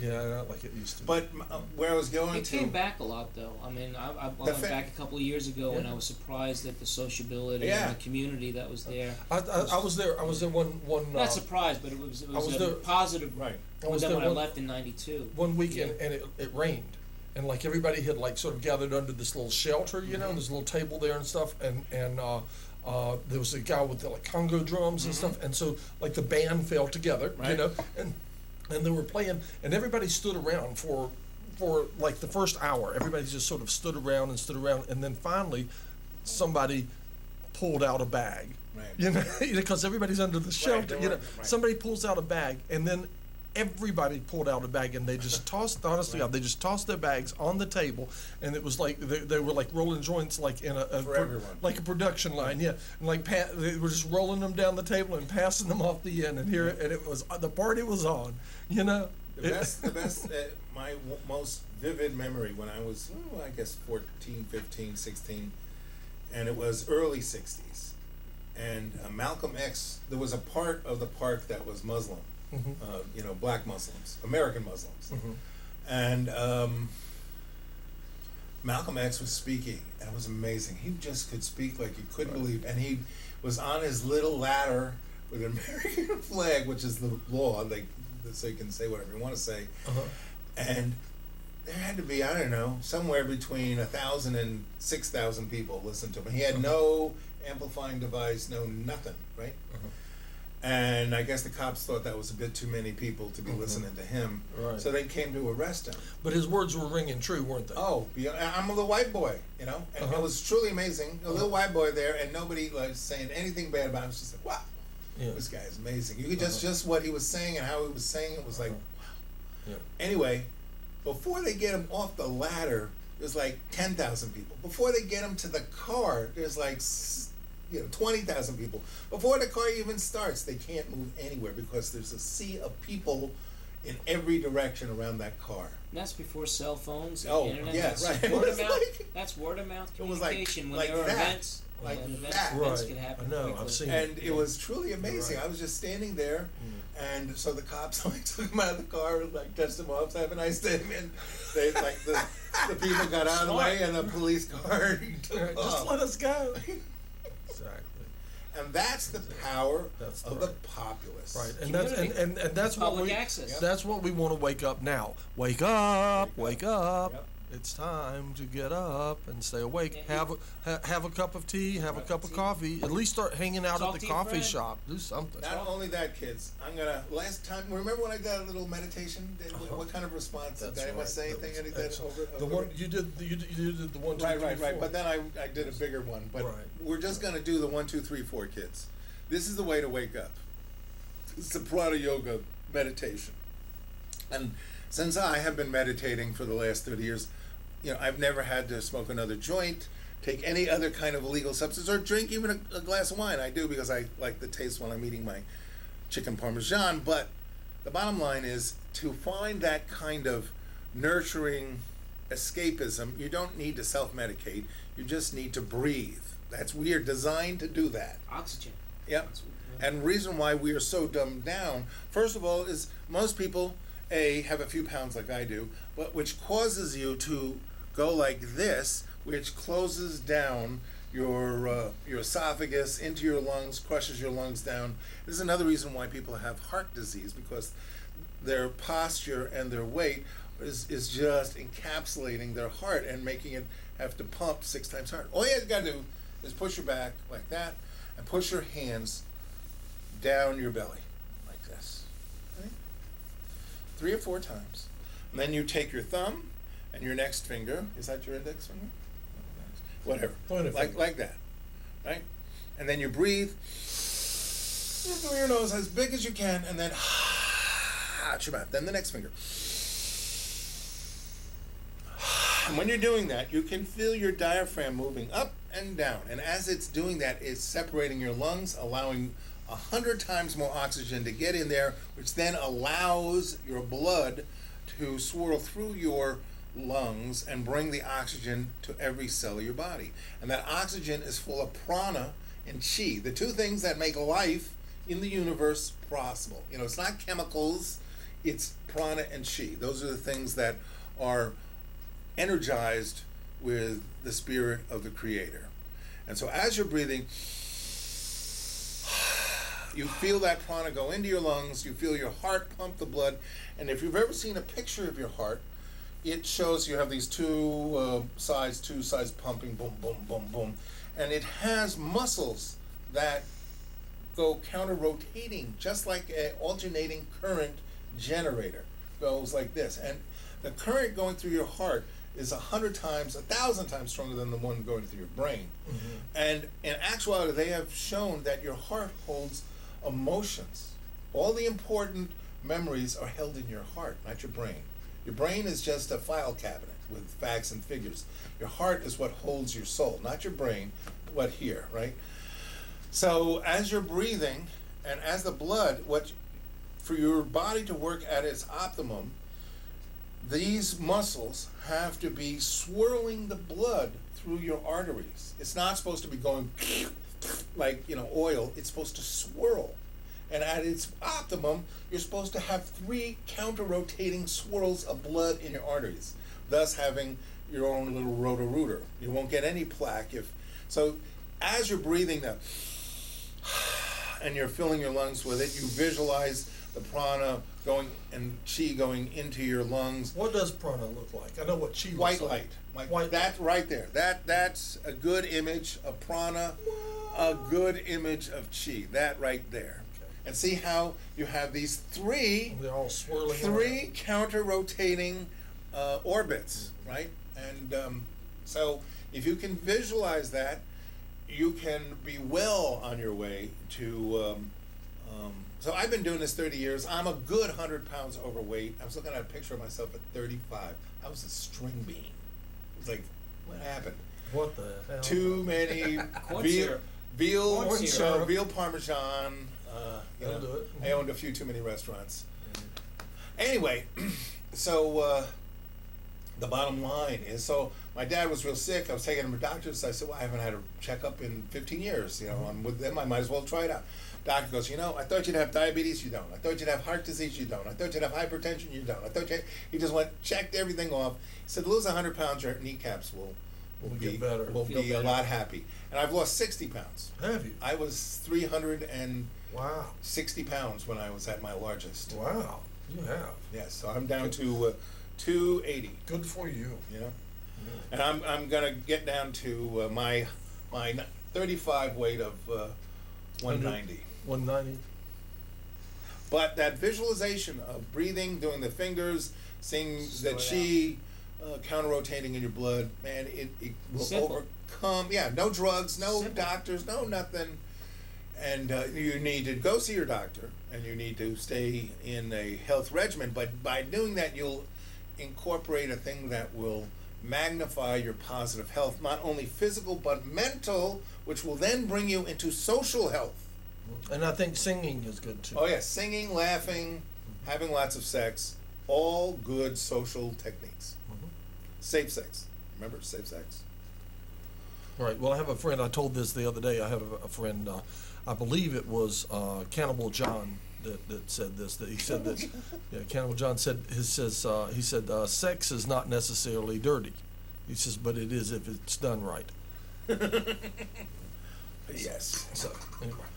like not like it used to. But where I was going it came back a lot, though. I mean, I went back a couple of years ago, and I was surprised at the sociability and the community that was there. I was there. I was there one. Not surprised, but it was a positive. Right. I was there when I left in '92. One weekend, and it rained, and like everybody had like sort of gathered under this little shelter, you know, there's a little table there and stuff, and there was a guy with the, like Congo drums and stuff, and so like the band fell together, you know, and they were playing, and everybody stood around for like the first hour. Everybody just sort of stood around, and then finally somebody pulled out a bag, you know, because everybody's under the shelter, you know. Somebody pulls out a bag, and then everybody pulled out a bag, and they just tossed, honestly, God, they just tossed their bags on the table, and it was like they were like rolling joints, like in like a production line, and like they were just rolling them down the table and passing them off the end, and it was the party was on, you know. The best, my most vivid memory when I was, I guess 14, 15, 16, and it was early 60s, and Malcolm X, there was a part of the park that was Muslim. You know, black Muslims, American Muslims, and Malcolm X was speaking, and it was amazing. He just could speak like you couldn't believe, and he was on his little ladder with an American flag, which is the law, like, so you can say whatever you want to say, and there had to be, I don't know, somewhere between 1,000 and 6,000 people listened to him. He had no amplifying device, no nothing, right? And I guess the cops thought that was a bit too many people to be listening to him, so they came to arrest him. But his words were ringing true, weren't they? Oh, I'm a little white boy, you know, and it was truly amazing. A little white boy there, and nobody like saying anything bad about him. It was just like, wow, this guy is amazing. You could just what he was saying and how he was saying it was like, wow. Anyway, before they get him off the ladder, there's like 10,000 people. Before they get him to the car, there's like 20,000 people. Before the car even starts, they can't move anywhere because there's a sea of people in every direction around that car. And that's before cell phones and internet. That's word of mouth. That's word of mouth communication. When there are events, events can happen. No, I've seen it. And it was truly amazing. I was just standing there, and so the cops like took him out of the car and like touched him off, "Have a nice day," and they like the people got out of the way, and the police car took off. Just let us go. And that's the power of the populace. Right, and that's what public access. That's what we want to wake up now. Wake up. Yep. It's time to get up and stay awake. Have a cup of tea. Have a cup of coffee. At least start hanging out at the coffee shop. Do something. Not only that, kids. I'm gonna. Last time, remember when I did a little meditation? What kind of response? Did anyone say anything? The one you did the 1, 2, 3, 4. Right. But then I did a bigger one. But we're just gonna do the 1, 2, 3, 4, kids. This is the way to wake up. It's the Prana Yoga meditation. And since I have been meditating for the last 30 years, you know, I've never had to smoke another joint, take any other kind of illegal substance, or drink even a glass of wine. I do because I like the taste when I'm eating my chicken parmesan. But the bottom line is to find that kind of nurturing escapism, you don't need to self-medicate. You just need to breathe. We are designed to do that. Oxygen. Yep. And the reason why we are so dumbed down, first of all, is most people, have a few pounds like I do, but which causes you to go like this, which closes down your esophagus into your lungs, crushes your lungs down. This is another reason why people have heart disease, because their posture and their weight is just encapsulating their heart and making it have to pump 6 times harder. All you have got to do is push your back like that and push your hands down your belly like this. Right? 3 or 4 times. And then you take your thumb and your next finger. Is that your index finger? Whatever. Like that. Right? And then you breathe through your nose as big as you can, and then out your mouth. Then the next finger. And when you're doing that, you can feel your diaphragm moving up and down. And as it's doing that, it's separating your lungs, allowing 100 times more oxygen to get in there, which then allows your blood to swirl through your lungs and bring the oxygen to every cell of your body. And that oxygen is full of prana and chi, the 2 things that make life in the universe possible. You know, it's not chemicals, it's prana and chi. Those are the things that are energized with the spirit of the Creator. And so as you're breathing, you feel that prana go into your lungs, you feel your heart pump the blood, and if you've ever seen a picture of your heart, it shows you have these two sides pumping, boom, boom, boom, boom, and it has muscles that go counter-rotating, just like an alternating current generator goes like this. And the current going through your heart is 100 times, 1,000 times stronger than the one going through your brain. Mm-hmm. And in actuality, they have shown that your heart holds emotions. All the important memories are held in your heart, not your brain. Your brain is just a file cabinet with facts and figures. Your heart is what holds your soul, not your brain, what here, right? So as you're breathing, and as the blood, for your body to work at its optimum, these muscles have to be swirling the blood through your arteries. It's not supposed to be going like, oil. It's supposed to swirl. And at its optimum, you're supposed to have 3 counter-rotating swirls of blood in your arteries, thus having your own little roto-rooter. You won't get any plaque so as you're breathing now, and you're filling your lungs with it, you visualize the prana going and chi going into your lungs. What does prana look like? I know what chi looks White like. light. White that light. Right there. That's a good image of prana, a good image of chi. That right there. Okay. And see how you have these 3. They're all swirling. 3 counter-rotating orbits, right? And so if you can visualize that, you can be well on your way to. So I've been doing this 30 years. I'm a good 100 pounds overweight. I was looking at a picture of myself at 35. I was a string bean. It was like, what happened? What the hell? Too many veal parmesan. They'll do it. I owned a few too many restaurants. Anyway, so the bottom line is, so my dad was real sick. I was taking him to doctors. I said, well, I haven't had a checkup in 15 years. I'm with them. I might as well try it out. Doctor goes, I thought you'd have diabetes. You don't. I thought you'd have heart disease. You don't. I thought you'd have hypertension. You don't. He just checked everything off. He said, lose 100 pounds, your kneecaps will be better. Will be better. A lot happy. And I've lost 60 pounds. Have you? I was 360 pounds when I was at my largest. Wow, you have. Yes, so I'm down to 280. Good for you. Yeah. And I'm gonna get down to my 35 weight of 190. 190. But that visualization of breathing, doing the fingers, seeing the chi counter-rotating in your blood, man, it will overcome. Yeah, no drugs, no doctors, no nothing. And you need to go see your doctor, and you need to stay in a health regimen. But by doing that, you'll incorporate a thing that will magnify your positive health, not only physical but mental, which will then bring you into social health. And I think singing is good too. Oh yeah, singing, laughing, having lots of sex, all good social techniques. Mm-hmm. Safe sex. Remember, safe sex. Right. Well, I have a friend. I told this the other day. I have a friend. I believe it was Cannibal John that said this. That he said that. Yeah, Cannibal John said. He said sex is not necessarily dirty. He says, but it is if it's done right. Yes. So anyway.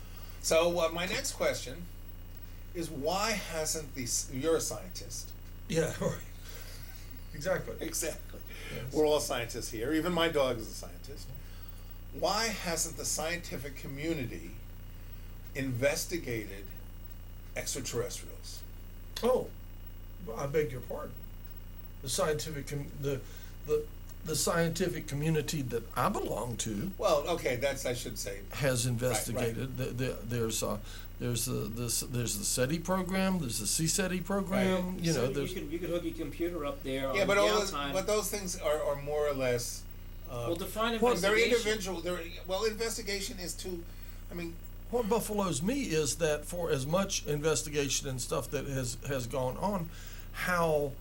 So my next question is, why hasn't you're a scientist. Yeah. Right. Exactly. Exactly. Yes. We're all scientists here. Even my dog is a scientist. Why hasn't the scientific community investigated extraterrestrials? Oh, I beg your pardon. The scientific the scientific community that I belong to. Well, okay, I should say has investigated. Right. There's the SETI program. There's the CSETI program. Right. You could hook your computer up there. Yeah, but those things are more or less. Well, define investigation. They're individual. Investigation is what buffaloes me is that for as much investigation and stuff that has gone on, how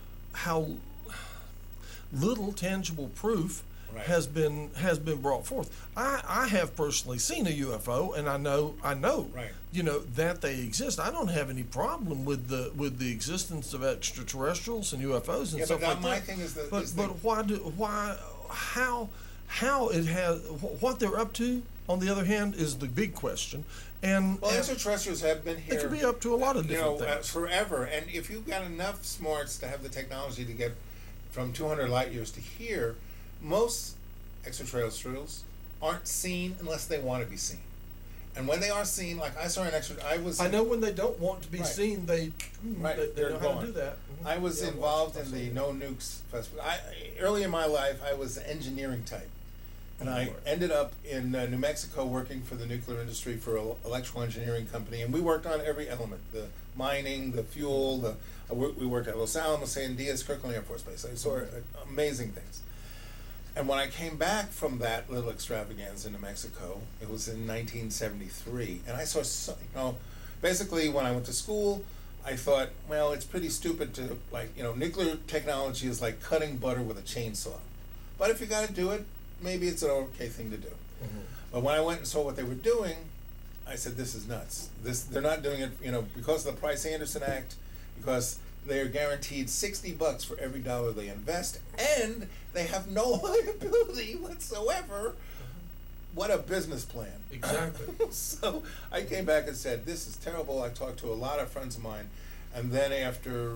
little tangible proof Right. has been brought forth. I have personally seen a UFO, and I know Right. that they exist. I don't have any problem with the existence of extraterrestrials and UFOs and stuff like that. My thing is how it has what they're up to, on the other hand, is the big question. And extraterrestrials have been here. They could be up to a lot of different things forever. And if you've got enough smarts to have the technology to get from 200 light years to here, most extraterrestrials aren't seen unless they want to be seen. And when they are seen, like I saw an I know when they don't want to be Right. seen, they they're know how gone. to do that. I was involved in the No Nukes Festival. Early in my life, I was the engineering type. And I ended up in New Mexico working for the nuclear industry for an electrical engineering company. And we worked on every element, the mining, the fuel. We worked at Los Alamos, San Diaz, Kirkland Air Force Base. I saw amazing things. And when I came back from that little extravaganza in New Mexico, it was in 1973, and I saw, basically when I went to school, I thought, well, it's pretty stupid to, nuclear technology is like cutting butter with a chainsaw. But if you got to do it, maybe it's an okay thing to do. Mm-hmm. But when I went and saw what they were doing, I said, this is nuts. They're not doing it, because of the Price-Anderson Act, because they're guaranteed $60 for every dollar they invest, and they have no liability whatsoever. What a business plan. Exactly. So I came back and said, this is terrible. I talked to a lot of friends of mine, and then after,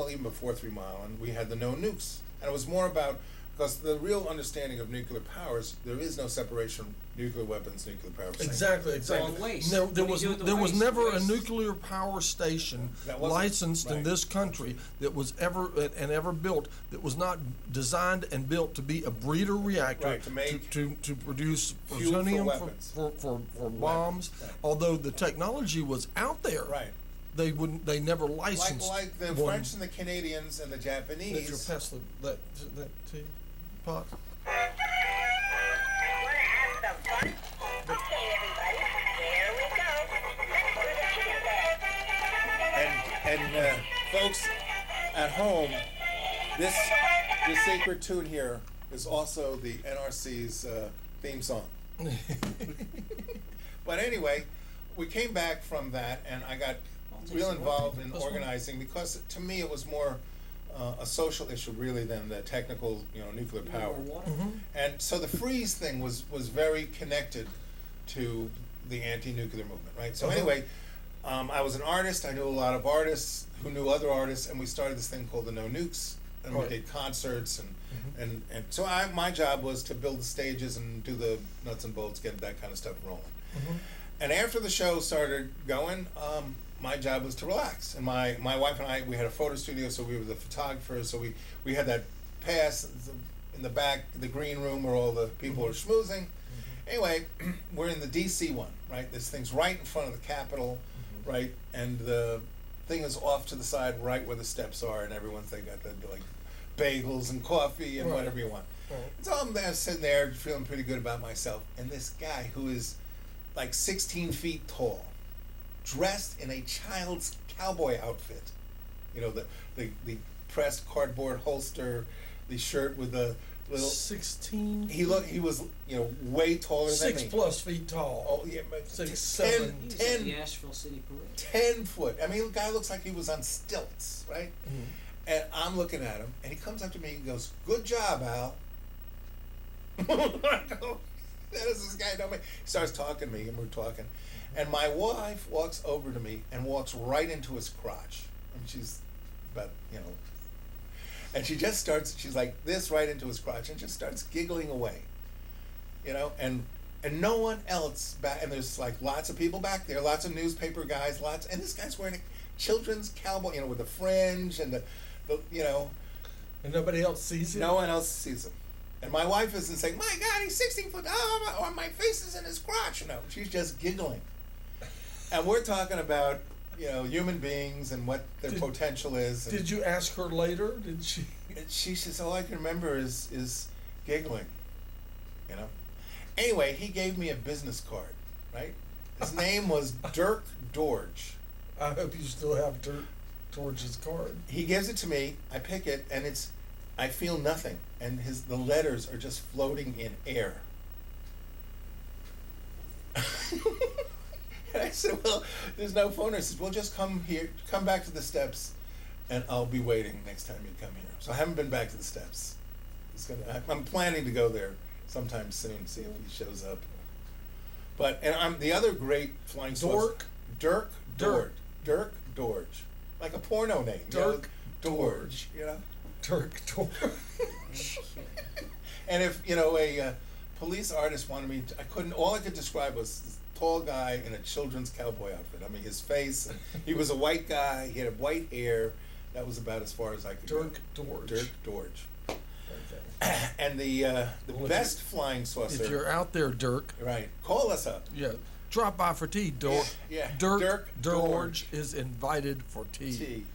even before 3 Mile, and we had the No Nukes. And it was more about, because the real understanding of nuclear powers, there is no separation of nuclear weapons, nuclear power stations. Exactly. On waste. There was never a nuclear power station licensed in right. this country that was ever built that was not designed and built to be a breeder reactor Right, to make to produce fuel for plutonium weapons. for bombs. Right. Although the technology was out there, Right. They never licensed Like the one. French and the Canadians and the Japanese. Let your pass that tea pot. Wanna have some fun? Okay, everybody, here we go. Let's do the chant. And folks at home, this sacred tune here is also the NRC's theme song. But anyway, we came back from that, and I got real involved in organizing, because to me it was more a social issue really than the technical, nuclear power. Mm-hmm. And so the freeze thing was very connected to the anti-nuclear movement, right? So anyway, I was an artist. I knew a lot of artists who knew other artists, and we started this thing called the No Nukes, and we did concerts, and so my job was to build the stages and do the nuts and bolts, get that kind of stuff rolling. Mm-hmm. And after the show started going, my job was to relax. And my wife and I, we had a photo studio, so we were the photographers. So we had that pass in the back, the green room where all the people are schmoozing. Anyway, we're in the DC one, right? This thing's right in front of the Capitol, right? And the thing is off to the side, right where the steps are, and they got the bagels and coffee and whatever you want. Right. So I'm there sitting there feeling pretty good about myself, and this guy who is like 16 feet tall, dressed in a child's cowboy outfit, the pressed cardboard holster, the shirt with the little 16. He was way taller than me. 6+ feet tall. Oh yeah, but 6, 7. He was at the Asheville City Parade. 10 foot. I mean, the guy looks like he was on stilts, right? Mm-hmm. And I'm looking at him, and he comes up to me and goes, "Good job, Al." I go, "That is this guy know me." He starts talking to me, and we're talking, and my wife walks over to me and walks right into his crotch. And she's about, and she just starts. She's like this right into his crotch, and just starts giggling away, and no one else back. And there's like lots of people back there, lots of newspaper guys, and this guy's wearing a children's cowboy, with the fringe and the. And nobody else sees him? No one else sees him. And my wife isn't saying, "My God, he's 16 foot, or my face is in his crotch." No, she's just giggling. And we're talking about, human beings and what their potential is. Did you ask her later? Did she? And she says, "All I can remember is giggling." Anyway, he gave me a business card, right? His name was Dirk Dorge. I hope you still have Dirk Dorge's card. He gives it to me. I pick it, and it's I feel nothing, and the letters are just floating in air. And I said, well, there's no phone. I said, well, just come back to the steps, and I'll be waiting next time you come here. So I haven't been back to the steps. I'm planning to go there sometime soon, see if he shows up. And I'm the other great flying saucer. Dirk Dorge, like a porno name. Dirk Dorge, you know. Dirk Dorge. And if a police artist wanted me to, all I could describe was this tall guy in a children's cowboy outfit. I mean, his face, he was a white guy, he had white hair. That was about as far as I could go. Dirk Dorge. Dirk Dorge. Okay. And the best flying saucer. If you're out there, Dirk. Right. Call us up. Yeah. Drop by for tea, Dirk. Yeah. Dirk Dorge is invited for tea.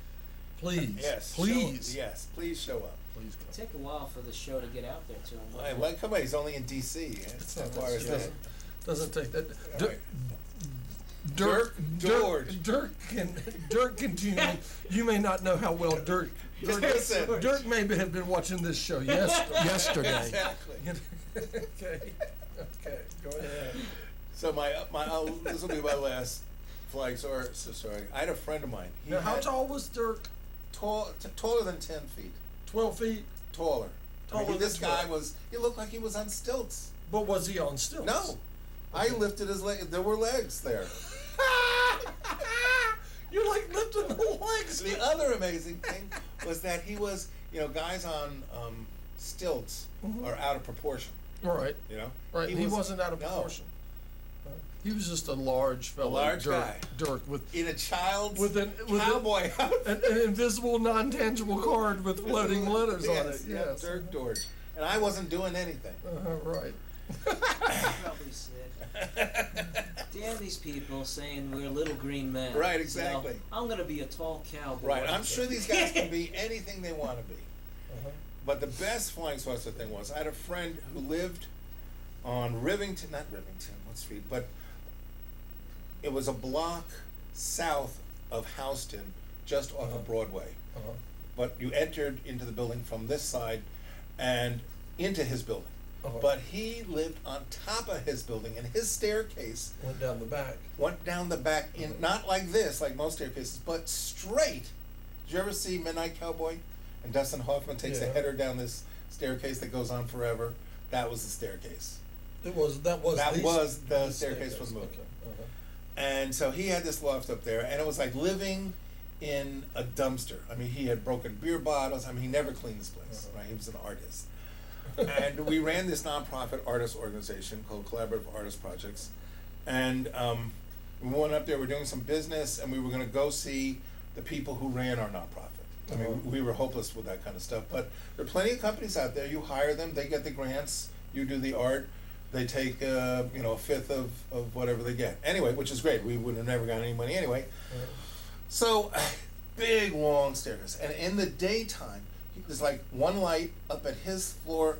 Please. Yes. Please. Please show up. Please come. It'll take a while for the show to get out there to him. Well, come on, he's only in D.C. It's not far as that. Doesn't take that. Right. Dirk Dorge. Dirk continue. You may not know how well Dirk may have been watching this show yesterday. Exactly. Okay. Go ahead. So this will be my last flying saucer. Sorry, I had a friend of mine. Now, how tall was Dirk? Taller than 10 feet. 12 feet. Taller. This guy 12. he looked like he was on stilts. But was he on stilts? No. I lifted his leg. There were legs there. You like lifting the legs. The other amazing thing was that he was, guys on stilts are out of proportion. All right. Right. He wasn't out of proportion. He was just a large fellow. A large guy. Dirk in a child's cowboy outfit. An invisible, non-tangible card with floating letters on it. Yes. Dirk Dorge. And I wasn't doing anything. Right. Probably said, damn these people saying we're little green men. Right, exactly. I'm going to be a tall cowboy. Right, I'm sure these guys can be anything they want to be. But the best flying saucer thing was, I had a friend who lived on not Rivington, what street, but it was a block south of Houston, just off of Broadway. But you entered into the building from this side and into his building. But he lived on top of his building, and his staircase went down the back. Not like this, like most staircases, but straight. Did you ever see Midnight Cowboy? And Dustin Hoffman takes a header down this staircase that goes on forever. That was the staircase. That was the staircase for the movie. Okay. And so he had this loft up there, and it was like living in a dumpster. I mean, he had broken beer bottles. I mean, he never cleaned this place. Right? He was an artist. And we ran this nonprofit artist organization called Collaborative Artist Projects. And we went up there, we're doing some business, and we were going to go see the people who ran our nonprofit. I mean, we were hopeless with that kind of stuff. But there are plenty of companies out there. You hire them, they get the grants, you do the art, they take a fifth of whatever they get. Anyway, which is great. We would have never gotten any money anyway. So, big, long staircase. And in the daytime, there's like one light up at his floor,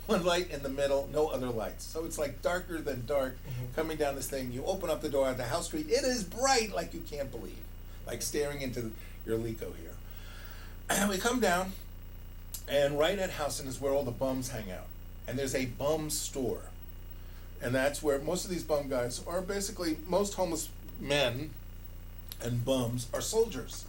one light in the middle, no other lights. So it's like darker than dark coming down this thing. You open up the door onto House Street. It is bright like you can't believe, like staring into your Lico here. And we come down, and right at Houston is where all the bums hang out. And there's a bum store. And that's where most of these bum guys are basically, most homeless men and bums are soldiers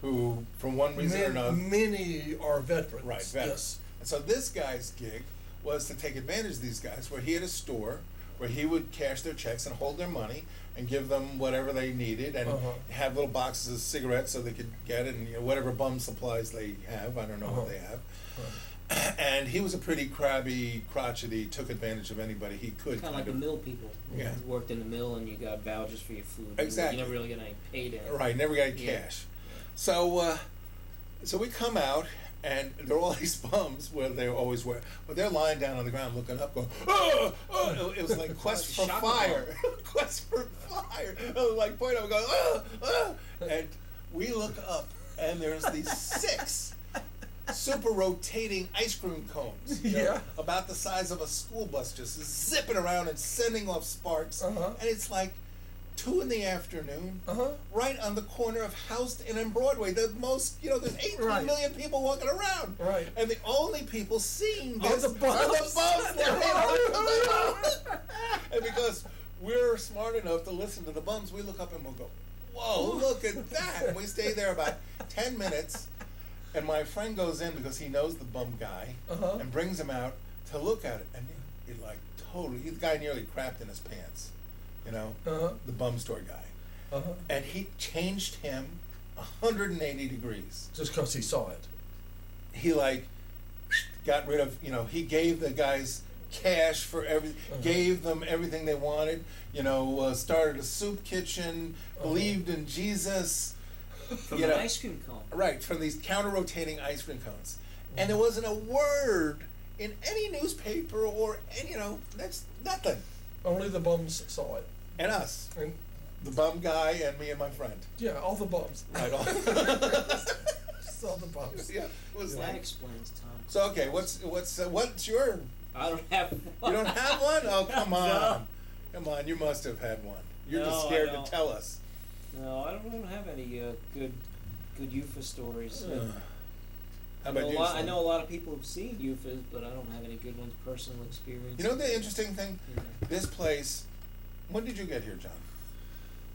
who, from one reason or another. Many are veterans. Right, veterans. Yes. And so this guy's gig was to take advantage of these guys, where he had a store where he would cash their checks and hold their money and give them whatever they needed, and have little boxes of cigarettes so they could get it, and whatever bum supplies they have. I don't know what they have. And he was a pretty crabby, crotchety, took advantage of anybody he could. Kind of like the mill people. Yeah. You worked in the mill and you got vouchers for your food. Exactly. You never really got any paid in. Right, never got any cash. So we come out, and there are all these bums where they always were, but they're lying down on the ground looking up, going, oh, oh. It was like Quest for Fire. Quest for Fire. I was like pointing up, going, oh, oh. And we look up, and there's these 6 super rotating ice cream cones, about the size of a school bus, just zipping around and sending off sparks. And it's like 2 in the afternoon, Uh-huh. right on the corner of Houston and Broadway. The most, there's 18 Right. million people walking around. Right. And the only people seeing this Are the bums. And because we're smart enough to listen to the bums, we look up and we'll go, whoa, look at that. And we stay there about 10 minutes. And my friend goes in because he knows the bum guy Uh-huh. and brings him out to look at it. And he like totally, the guy nearly crapped in his pants, Uh-huh. the bum store guy. Uh-huh. And he changed him 180 degrees. Just because he saw it. He like got rid of, he gave the guys cash for everything, gave them everything they wanted, started a soup kitchen, believed in Jesus. From an ice cream cone. Right, from these counter-rotating ice cream cones. And there wasn't a word in any newspaper or any, that's nothing. Only the bums saw it. And us, And the bum guy and me and my friend. yeah, all the bums. Right on. Just all the bums. Yeah, it was That like. explains, Tom. So okay, what's your? I don't have one. You don't have one? Oh, come on, No. come on! You must have had one. You're No, just I scared to don't. tell us. No, I don't have any good UFA stories. How about you? I Slim? know a lot of people have seen UFAs, but I don't have any good ones personal experience. You know the interesting thing? Yeah. This place. When did you get here, John?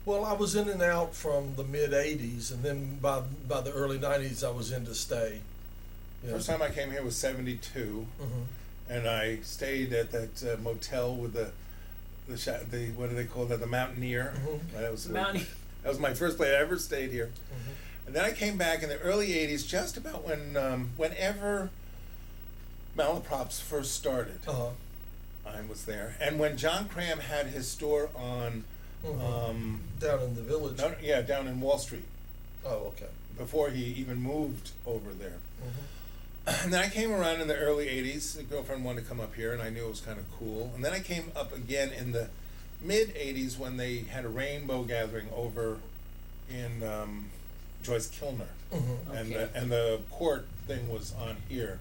Well, I was in and out from the mid '80s, and then by the early '90s, I was in to stay. First time I came here was '72, Mhm. and I stayed at that motel with the what do they call that? The Mountaineer. Mhm. That was Mountaineer. That was my first place I ever stayed here. Mhm. And then I came back in the early '80s, just about whenever Malaprops first started. Uh-huh. I was there, and when John Cram had his store on, Mhm. Down in the village. down in Wall Street, Oh, okay. before he even moved over there. Mhm. And then I came around in the early '80s. The girlfriend wanted to come up here, and I knew it was kind of cool. And then I came up again in the mid '80s when they had a rainbow gathering over in Joyce Kilmer, Mhm. Okay. and the court thing was on here.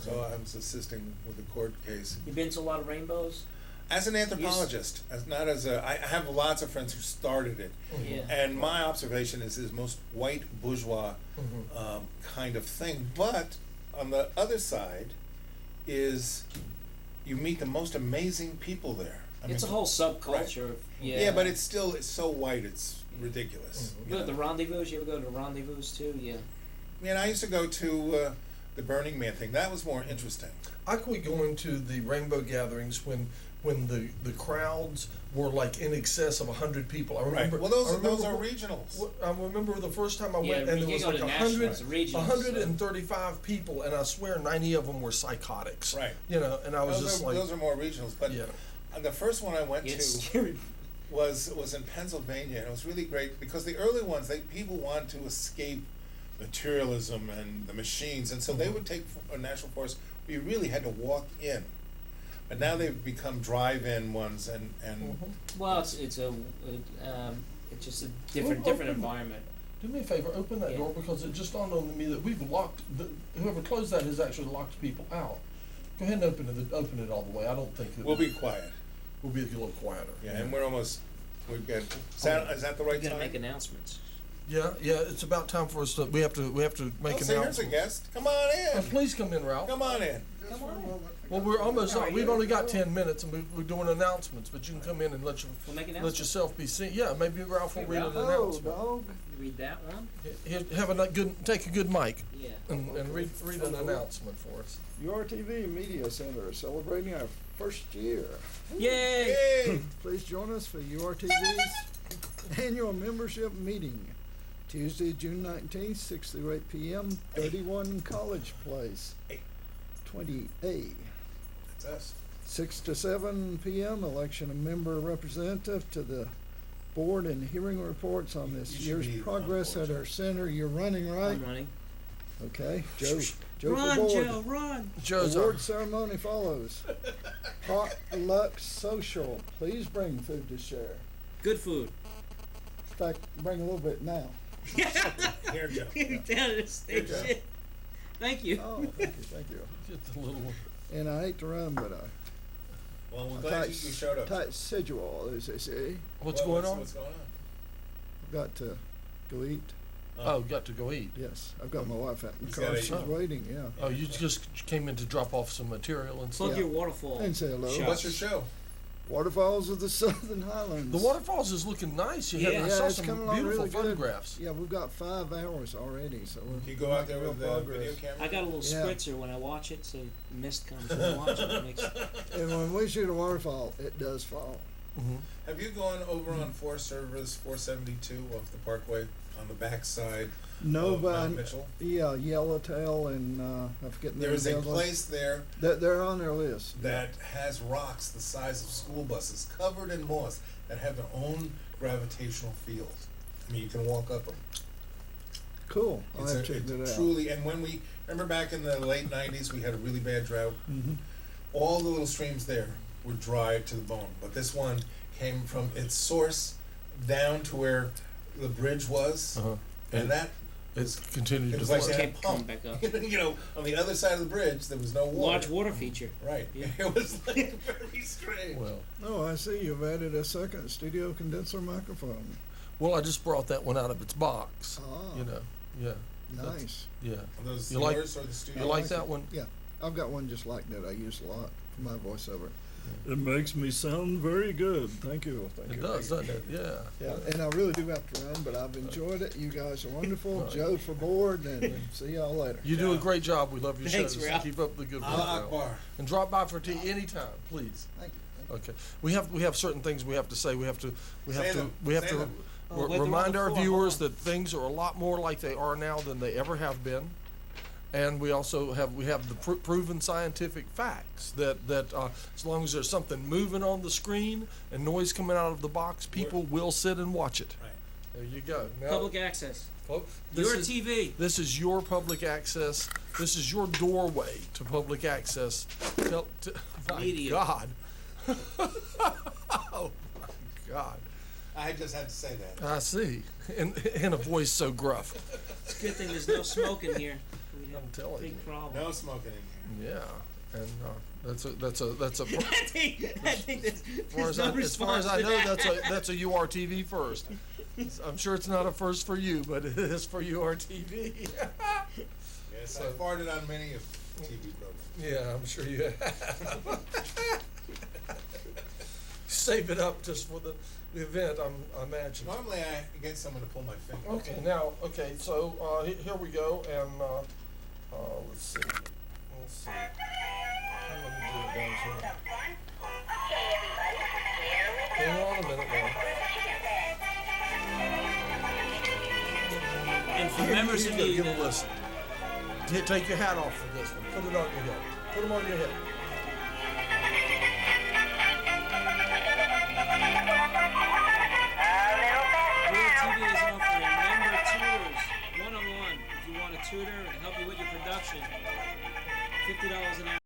So I was assisting with the court case. You been to a lot of rainbows? As an anthropologist, I have lots of friends who started it, Yeah. and my observation is most white bourgeois Mhm. kind of thing. But on the other side is you meet the most amazing people there. It's a whole subculture. Of, Yeah, but it's so white, it's ridiculous. Mhm. You go to the rendezvous? You ever go to rendezvous too? Yeah. I used to go to the Burning Man thing. That was more interesting. I quit going to the rainbow gatherings when the crowds were like in excess of 100 people. I remember. Right. Well, I remember those are regionals. I remember the first time I Yeah, went, and you there was go like to nationals, 100, regionals, 135 people, and I swear 90 of them were psychotics. Right. And I was just like, those are more regionals. But yeah. the first one I went It's to scary. was in Pennsylvania, and it was really great because the early ones, people wanted to escape materialism and the machines, and so they would take a national forest where you really had to walk in. But now they've become drive-in ones, and Well, it's just a different Open- environment. Do me a favor, open that Yeah. door, because it just dawned on me that we've locked, whoever closed that has actually locked people out. Go ahead and open it all the way. I don't think that we'll be quiet. we'll be a little quieter. Yeah, and we've got. Is that the right We're gonna time? make announcements. Yeah, it's about time for us to. We have to make So here's announcements. a guest. Come on Oh, in. please come in, Ralph. Come on in. Come on. Well, we're almost How are on. We've you? only got 10 minutes, and we're doing announcements. But you can come in and We'll make let announcements. yourself be seen. Yeah, maybe Ralph will Hey, read Ralph. an announcement. dog. Read that one. Here, take a good mic Yeah. and read an announcement for us. URTV Media Center celebrating our first year. Yay! Hey. Please join us for URTV's annual membership meeting. Tuesday, June 19th, 6 to 8 p.m., 31 College Place, Hey. 20A. That's us. 6 to 7 p.m., election of member representative to the board and hearing reports on this You should year's be progress on at board. our center. You're running, right? I'm running. Okay, Joe for Run, board. Joe, run! Joe's our, Award ceremony follows. Potluck social. Please bring food to share. Good food. In fact, bring a little bit now. Here, Joe. Down at the station. Thank you. Oh, thank you, thank you. just a little one. And I hate to run, but Well, we're a glad you showed up. tight schedule, as they say. What's going on? What's going on? I've got to go eat. Oh, got to go eat. Yes, I've got my wife out in the He's car. gotta She's eat. waiting, yeah. Oh, you just came in to drop off some material and stuff? Plug your waterfall. And say hello. shop. What's your show? Waterfalls of the Southern Highlands. The waterfalls is looking nice. You Yeah. I saw it's some coming along beautiful really good. photographs. Yeah, we've got 5 hours already, so we're Can you go out there making with real the video progress. camera? I got a little Yeah. spritzer when I watch it, so the mist comes when I watch it. It makes, And when we shoot a waterfall, it does fall. Have you gone over on Forest Service 472 off the Parkway on the backside No, of but Mount Mitchell? yeah, Yellowtail and I forget the There is a other one. place there They're on their list. that has rocks the size of school buses covered in moss that have their own gravitational field. I mean, you can walk up them. Cool. I'll It's have to check that out. truly, and when we remember back in the late '90s, we had a really bad drought. Mhm. All the little streams there were dry to the bone, but this one came from its source down to where the bridge was, Uh-huh. and that It's continued it to was like flow. saying a Kept coming pump. back up. You know, on the other side of the bridge, there was no water. large water feature. Right. Yeah. It was like very strange. Well, Oh, I see. You've added a second studio condenser microphone. I just brought that one out of its box. Ah, You know, yeah, nice. yeah. Are those You like- yours or the studio? You like like that it. one? Yeah, I've got one just like that I use a lot for my voiceover. It makes me sound very good. Thank you. Thank It you. does, doesn't it? Yeah. Yeah, and I really do have to run, but I've enjoyed it. You guys are wonderful. Right. Joe for board, and see y'all later. You do a Yeah. great job. We love your Thanks, shows. Ralph. Keep up the good work. Allah Ralph. Akbar. And drop by for tea anytime, please. Thank you. Okay. We have certain things we have to say. We have to Say them. Say them. Oh, wait, they're on remind the our floor. viewers Hold on. that things are a lot more like they are now than they ever have been. And we also have the proven scientific facts that as long as there's something moving on the screen and noise coming out of the box, people will sit and watch it. Right. There you go. Now, Public access. this Your is- TV. This is your public access. This is your doorway to public access. My Media. God. Oh my God. I just had to say that. I see. In a voice so gruff. It's a good thing there's no smoke in here. We have I'm telling big you. problem. No smoking in here. Yeah. And that's a. I think As far as, as far as I know, that's a URTV first. I'm sure it's not a first for you, but it is for URTV. Yes, So- I farted on many of TV programs. Yeah, I'm sure you have. Save it up just for the event, I imagine. Normally I get someone to pull my finger. Okay, so here we go, and let's see. Let me do it down here. Okay, everybody, here we Hang go. on a minute now. And for Here, members you of go, the give a listen. Take your hat off for this one. Put it on your head. Put them on your head. TV is offering member tutors, one-on-one. If you want a tutor and help you with your production, $50 an hour.